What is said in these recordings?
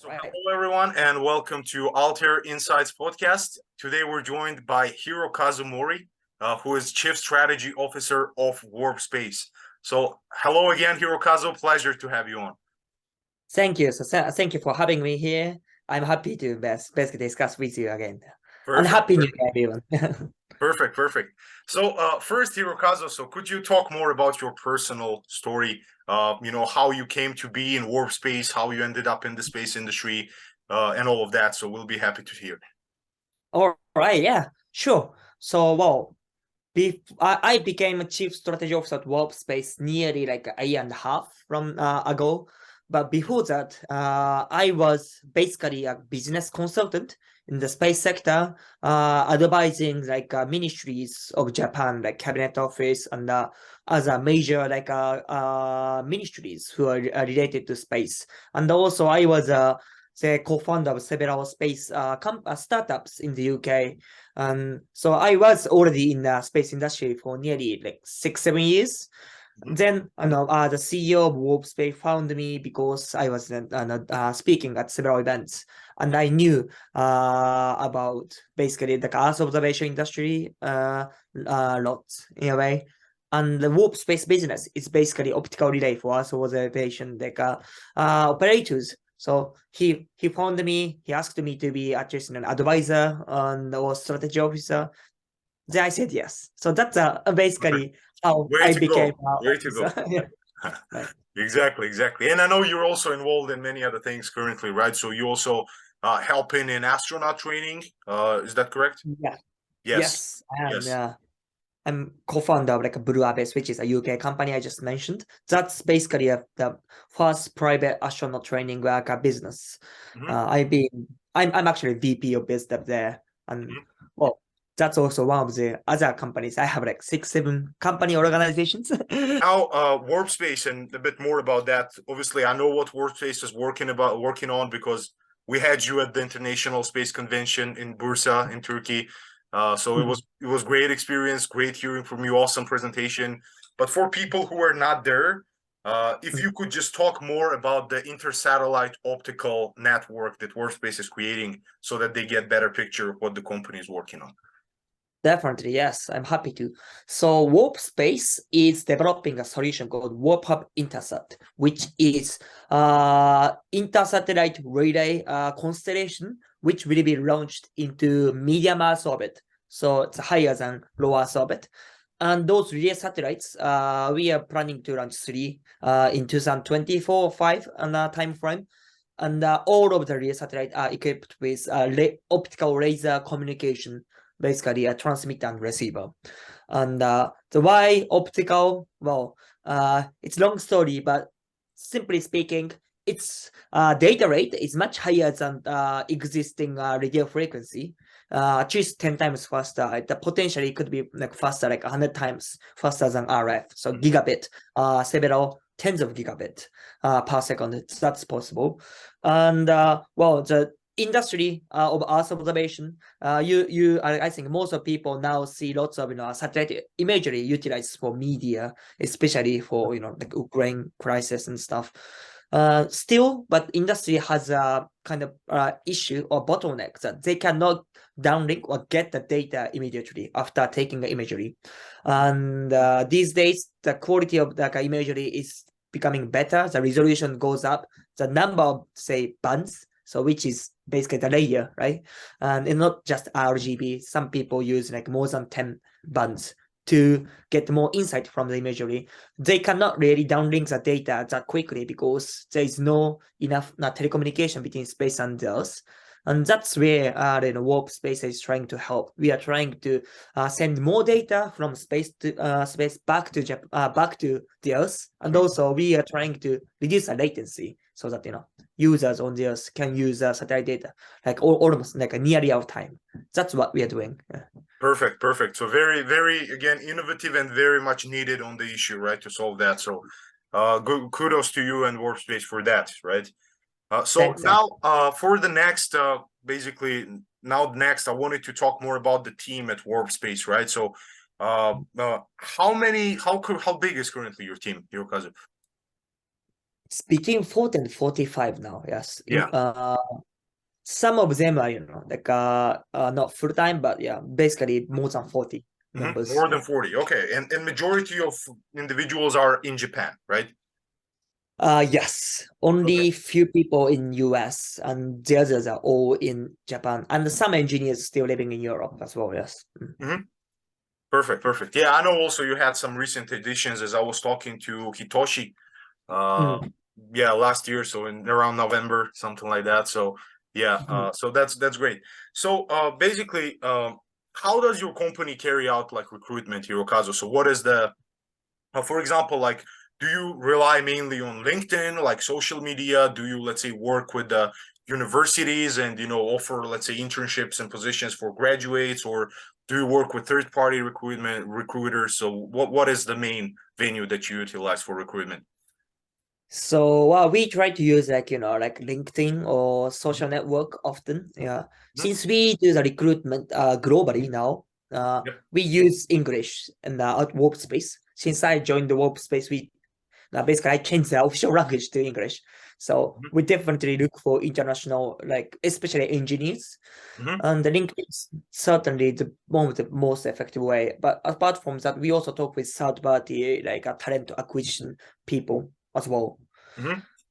Right. Hello, everyone, and welcome to Altair Insights podcast. Today, we're joined by Hirokazu Mori, who is Chief Strategy Officer of WARPSPACE. So, hello again, Hirokazu. Pleasure to have you on. Thank you. Thank you for having me here. I'm happy to basically discuss with you again. And Perfect. happy New Year, everyone. Perfect. So, first, Hirokazu, so could you talk more about your personal story? How you came to be in WARPSPACE, how you ended up in the space industry, and all of that. So, we'll be happy to hear. All right, yeah, sure. So, well, I became a chief strategy officer at WarpSpace nearly like a year and a half from ago. But before that, I was basically a business consultant in the space sector, advising like ministries of Japan, like Cabinet Office and other major like ministries who are related to space. And also, I was the co-founder of several space startups in the UK. So I was already in the space industry for nearly like 6-7 years. Then the CEO of WarpSpace found me because I was speaking at several events, and I knew about basically the Earth observation industry lots in a way. And the WarpSpace business is basically optical relay for Earth observation like operators. So he found me. He asked me to be just an advisor and or strategy officer. Then I said yes. So that's basically how I became. Way to go. Yeah. Right. Exactly. And I know you're also involved in many other things currently, right? So you also helping in astronaut training. Is that correct? Yeah. Yes. I am. Yeah. I'm co-founder of like a Blue Abyss, which is a UK company I just mentioned. That's basically the first private astronaut training like a business. I'm actually VP of business there, and well, that's also one of the other companies. I have like 6-7 company organizations. Now, WarpSpace, and a bit more about that. Obviously, I know what WarpSpace is working on because we had you at the International Space Convention in Bursa in Turkey. So it was great experience, great hearing from you, awesome presentation. But for people who are not there, if you could just talk more about the intersatellite optical network that WarpSpace is creating so that they get better picture of what the company is working on. Definitely, yes, I'm happy to. So WarpSpace is developing a solution called WarpHub InterSat, which is intersatellite relay constellation, which will be launched into medium Earth orbit. So it's higher than low Earth orbit. And those relay satellites, we are planning to launch 3 in 2024 5 time frame. And all of the relay satellites are equipped with optical laser communication, basically a transmitter and receiver. And the why optical, well, it's long story, but simply speaking, its data rate is much higher than existing radio frequency, at least 10 times faster. The potentially could be like faster, like 100 times faster than RF. So gigabit, several tens of gigabit per second. That's possible. And well, the industry of Earth observation, I think most of people now see lots of satellite imagery utilized for media, especially for like Ukraine crisis and stuff. Still, but industry has a kind of issue or bottleneck that they cannot downlink or get the data immediately after taking the imagery. And these days, the quality of the imagery is becoming better. The resolution goes up. The number of, say, bands, so which is basically the layer, right? And it's not just RGB. Some people use like more than 10 bands to get more insight from the imagery. They cannot really downlink the data that quickly because there is no enough telecommunication between space and Earth. And that's where WarpSpace is trying to help. We are trying to send more data from space to space back to the Earth, and also we are trying to reduce the latency so that users on the Earth can use satellite data like almost like a near real time. That's what we are doing. Yeah. Perfect. So very again innovative and very much needed on the issue, right, to solve that. So good kudos to you and WarpSpace for that, right? Thanks. Now for the next next I wanted to talk more about the team at WarpSpace, right? So how big is currently your team, Hirokazu? It's between 40 and 45 now. Yes. Yeah. Some of them are, like not full time, but yeah, basically more than 40 members. More than 40. Okay. And majority of individuals are in Japan, right? Yes, Okay. only few people in US and the others are all in Japan, and some engineers still living in Europe as well. Yes. Perfect, perfect. Yeah, I know also you had some recent additions as I was talking to Hitoshi yeah, last year, so in around November, something like that. So yeah, so that's great. So basically, how does your company carry out like recruitment, Hirokazu? So what is the for example, like, do you rely mainly on LinkedIn, like social media? Do you, let's say, work with the universities and, offer, let's say, internships and positions for graduates, or do you work with third-party recruiters? So what is the main venue that you utilize for recruitment? So we try to use like LinkedIn or social network often. Yeah, since we do the recruitment globally now, Yep. we use English and at WarpSpace. Since I joined the WarpSpace, we basically I changed the official language to English. So we definitely look for international, like especially engineers. And the LinkedIn is certainly one of the most effective way. But apart from that, we also talk with third party like talent acquisition people as well.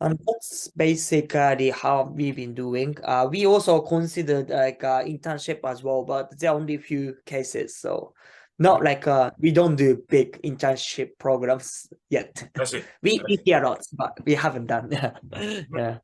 And that's basically how we've been doing. We also considered like internship as well, but there are only a few cases. So not like we don't do big internship programs yet. I see. We hear a lot, but we haven't done. Yeah.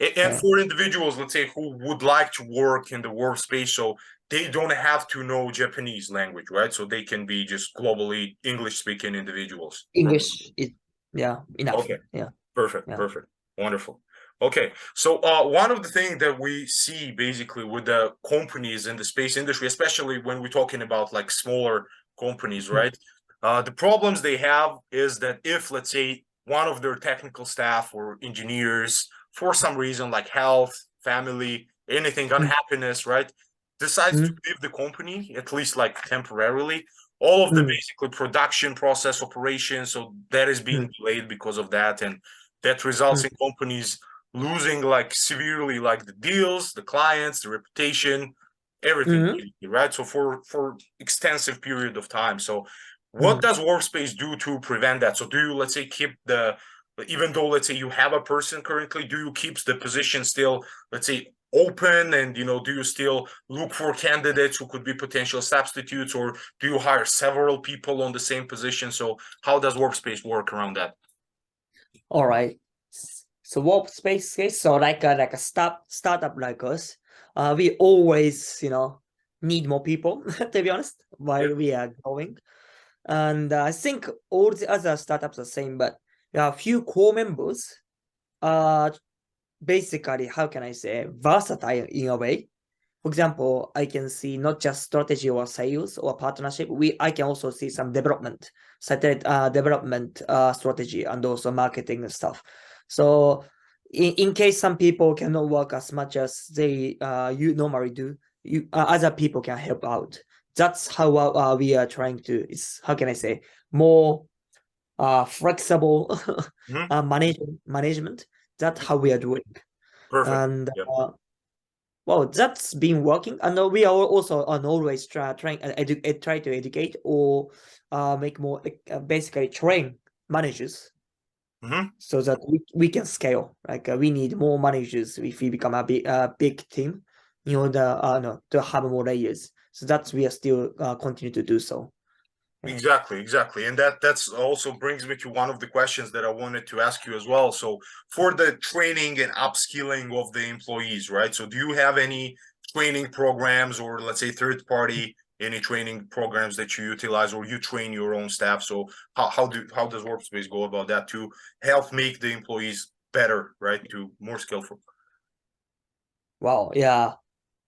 And for individuals, let's say, who would like to work in the workspace, so they don't have to know Japanese language, right? So they can be just globally English-speaking individuals. English is enough. Okay. Yeah. Perfect, Yeah. perfect. Wonderful. Okay. So one of the things that we see basically with the companies in the space industry, especially when we're talking about like smaller companies, right? The problems they have is that if, let's say, one of their technical staff or engineers, for some reason like health, family, anything, unhappiness, right, decides to leave the company, at least like temporarily, all of the basically production process operations, so that is being delayed because of that, and that results in companies losing like severely like the deals, the clients, the reputation, everything, right? So for extensive period of time. So what does WarpSpace do to prevent that? So do you, let's say, keep the, even though, let's say, you have a person currently, do you keep the position still, let's say, open, and do you still look for candidates who could be potential substitutes, or do you hire several people on the same position? So how does WarpSpace work around that? All right. So WarpSpace case, so like a startup like us, we always need more people to be honest while we are growing, and I think all the other startups are the same, but there are a few core members are basically, how can I say, versatile in a way. For example, I can see not just strategy or sales or partnership. I can also see some development, development strategy, and also marketing and stuff. So in case some people cannot work as much as they you normally do, other people can help out. That's how we are trying to. It's, how can I say, more flexible management. That's how we are doing. Perfect. And Yep. well, that's been working, and we are also on always trying try to educate or make more basically train managers so that we can scale. Like we need more managers if we become a big team in order no, to have more layers. So that's we are still continue to do so. Yeah. Exactly. And that's also brings me to one of the questions that I wanted to ask you as well. So for the training and upskilling of the employees, right? So do you have any training programs, or let's say third party, any training programs that you utilize, or you train your own staff? So how does WarpSpace go about that to help make the employees better, right? To more skillful? Wow, yeah.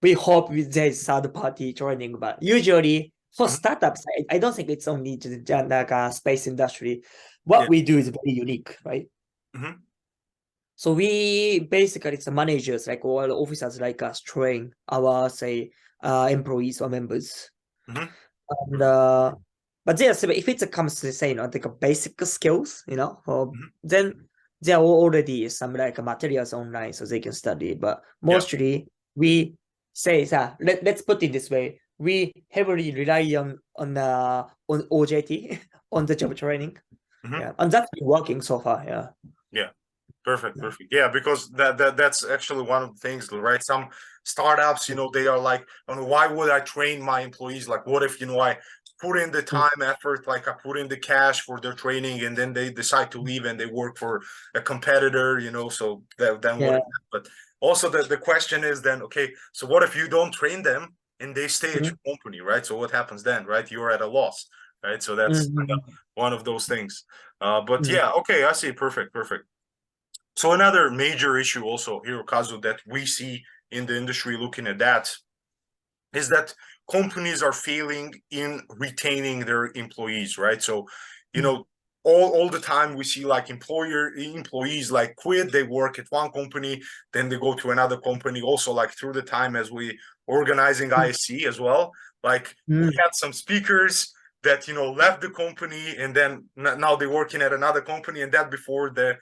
We hope there's third party training, but usually for startups, I don't think it's only just like a space industry. What we do is very unique, right? So we basically, it's the managers, like all officers like us, train our, say, employees or members. And but if it comes to say, like basic skills, then there are already some like materials online so they can study, but Yeah. mostly we say, let's put it this way, we heavily rely on OJT, on the job training. Mhm. Yeah, and that's been working so far. Yeah. Yeah. Perfect. Yeah, because that's actually one of the things, right? Some startups, they are like, why would I train my employees? Like, what if, I put in the time, effort, like I put in the cash for their training, and then they decide to leave and they work for a competitor, so then what? Yeah. But also the question is then, okay, so what if you don't train them and they stay at your company, right? So what happens then, right? You're at a loss, right? So that's one of those things. But yeah, okay, I see. Perfect. So another major issue also, Hirokazu, that we see in the industry looking at that is that companies are failing in retaining their employees, right? So, all the time we see like employees like quit, they work at one company, then they go to another company. Also, like through the time as we organizing ISC as well, like we had some speakers that left the company and then now they're working at another company, and that before the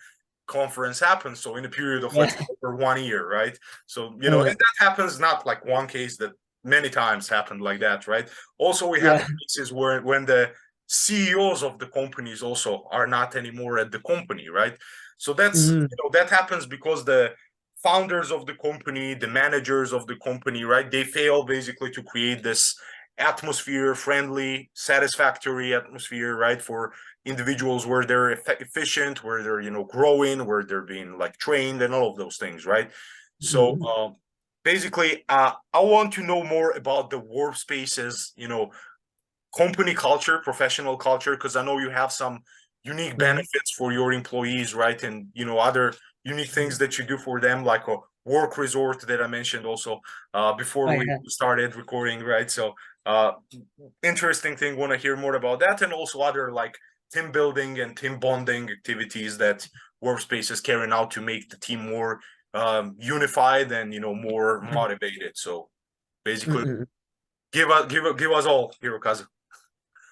conference happens, so in a period of let's say over 1 year, right? So and that happens not like one case, that many times happened like that, right? Also we have cases where when the CEOs of the companies also are not anymore at the company, right? So that's that happens because the founders of the company, the managers of the company, right, they fail basically to create this atmosphere, friendly, satisfactory atmosphere, right, for individuals where they're efficient, where they're growing, where they're being like trained, and all of those things, right? So basically, I want to know more about the WARPSPACE's company culture, professional culture, because I know you have some unique benefits for your employees, right? And other unique things that you do for them, like a work resort that I mentioned also before we started recording, right? So interesting thing, want to hear more about that, and also other like team building and team bonding activities that WARPSPACE is carrying out to make the team more unified and more motivated. So basically, give us all, Hirokazu.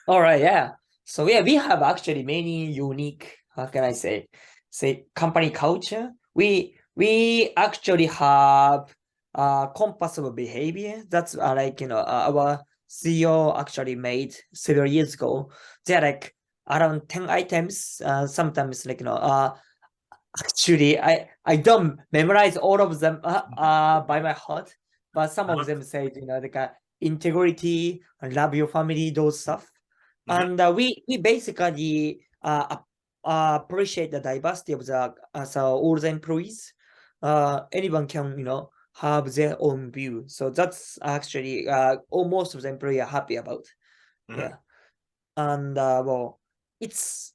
All right, yeah. So yeah, we have actually many unique, how can I say company culture. We actually have compass of behavior. That's like our CEO actually made several years ago. They're like around 10 items. Sometimes like actually I don't memorize all of them by my heart, but some of them say like integrity, love your family, those stuff. And we basically appreciate the diversity of all the employees. Anyone can have their own view. So that's actually almost of the employee are happy about. Yeah. And well, it's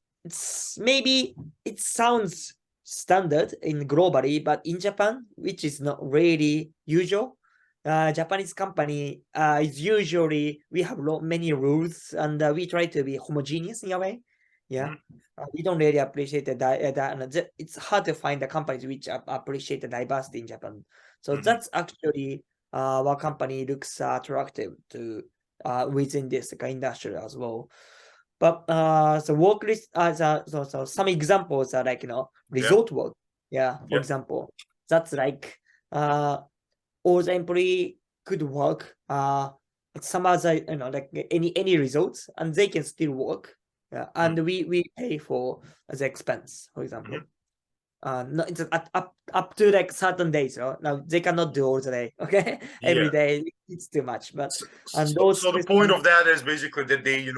maybe it sounds standard in globally, but in Japan, which is not really usual. Japanese company is usually we have many rules, and we try to be homogeneous in a way. Yeah, we don't really appreciate that. It's hard to find the companies which appreciate the diversity in Japan. So that's actually what company looks attractive to within this industry as well. But so work list so some examples are like resort work. Yeah, for example, that's like all the employee could work some other like any results, and they can still work. Yeah, and we pay for the expense, for example. No, it's up to like certain days. Now they cannot do all the day. Okay, every day it's too much. But and those. So the point of that is basically that they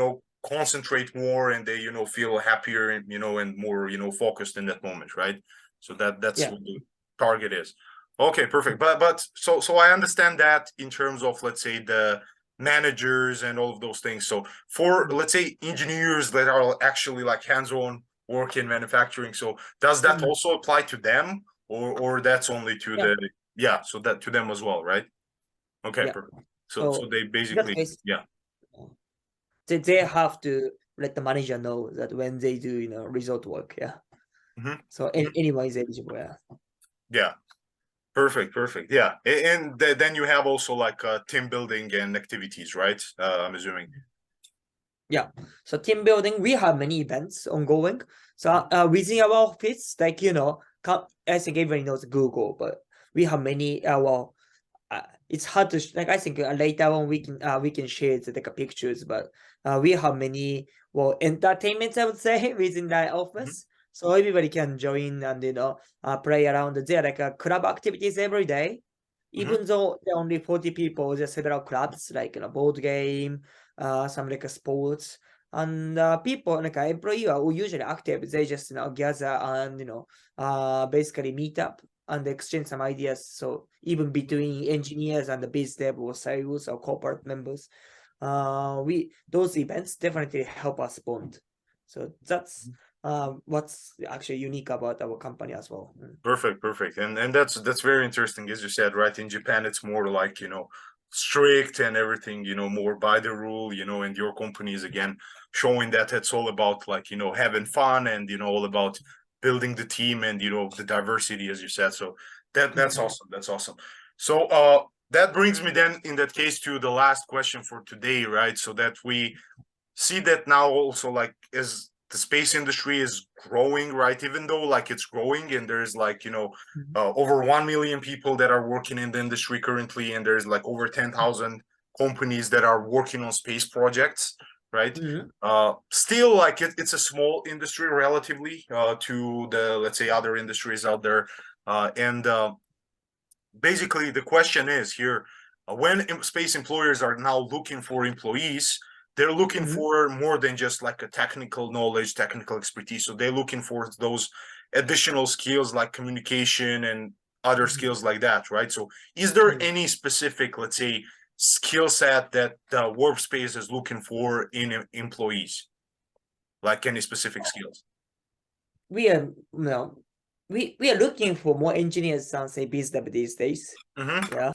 concentrate more, and they feel happier, and and more focused in that moment, right? So that's what the target is. Okay, perfect. But so I understand that in terms of, let's say, the managers and all of those things. So for, let's say, engineers that are actually like hands-on work in manufacturing, so does that also apply to them, or that's only to the so that to them as well, right? Okay, perfect. So they basically they have to let the manager know that when they do resort work. So anyone is eligible. Perfect. Yeah, and then you have also like team building and activities, right? I'm assuming. Yeah. So team building, we have many events ongoing. So within our office, like, you know, I think everybody knows Google, but we have many, it's hard to, like, I think later on we can share the like, pictures, but we have many, well, entertainments, I would say, within the office. So everybody can join and, you know, play around. There are like club activities every day. Even though there are only 40 people, there are several clubs, like, you know, board game, some like sports, and people like employee are usually active. They just, you know, gather and, you know, basically meet up and exchange some ideas. So even between engineers and the biz dev or sales or corporate members, those events definitely help us bond. So that's what's actually unique about our company as well. Perfect. And that's very interesting, as you said, right? In Japan, it's more like, you know, strict and everything, you know, more by the rule, you know, and your company is again showing that it's all about like, you know, having fun and, you know, all about building the team and, you know, the diversity, as you said. So that's awesome. That's awesome. So that brings me then in that case to the last question for today, right? So that we see that now also like as the space industry is growing, right? Even though like it's growing and there's like, you know, over 1 million people that are working in the industry currently, and there's like over 10,000 companies that are working on space projects, right? Still like it's a small industry relatively to the, let's say, other industries out there. And basically the question is here, when space employers are now looking for employees, they're looking for more than just like a technical knowledge, technical expertise. So they're looking for those additional skills like communication and other skills like that, right? So is there any specific, let's say, skill set that the WARPSPACE is looking for in employees? Like any specific skills? We are, you know, we are looking for more engineers than say biz dev these days. Yeah.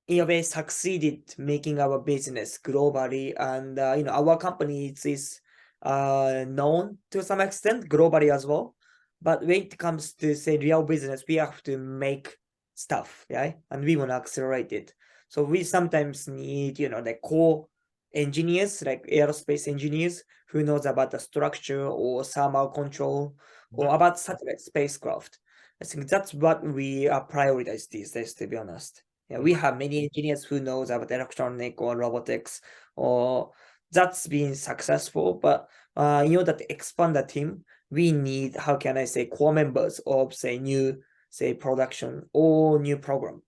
In a way, succeeded making our business globally, and you know, our company is known to some extent globally as well. But when it comes to say real business, we have to make stuff, yeah, and we want to accelerate it. So we sometimes need, you know, the core engineers, like aerospace engineers, who knows about the structure or thermal control or about satellite spacecraft. I think that's what we are prioritize these days, to be honest. Yeah, we have many engineers who knows about electronic or robotics, or that's been successful. But in order to expand the team, we need, how can I say, core members of say new, say, production or new program.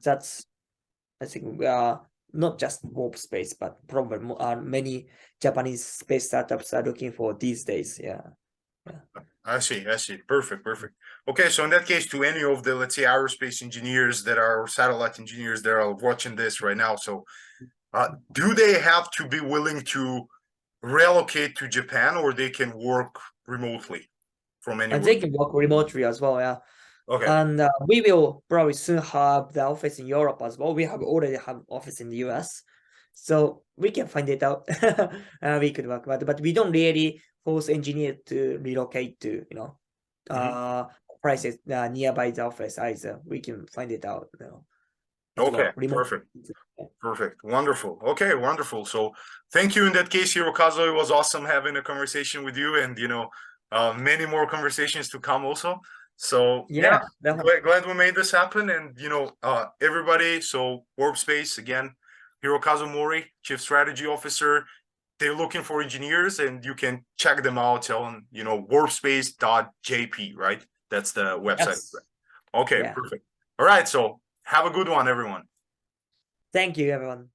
That's, I think, we are not just WARPSPACE, but probably many Japanese space startups are looking for these days. Yeah. I see. Perfect. Okay, so in that case, to any of the, let's say, aerospace engineers that are, or satellite engineers that are watching this right now, so do they have to be willing to relocate to Japan, or they can work remotely from And anywhere? they can work remotely as well, yeah. Okay. And we will probably soon have the office in Europe as well. We have already have office in the US, so we can find it out. We could work, but we don't really force engineers to relocate to, you know, places nearby the office either. We can find it out, you know. Okay, Remote. perfect. Wonderful. Okay, wonderful. So thank you in that case, Hirokazu. It was awesome having a conversation with you, and, you know, many more conversations to come also. So yeah, glad we made this happen. And, you know, everybody, so WARPSPACE, again, Hirokazu Mori, Chief Strategy Officer. They're looking for engineers, and you can check them out on, you know, warpspace.jp, right? That's the website. Yes. Okay, perfect. All right, so have a good one, everyone. Thank you, everyone.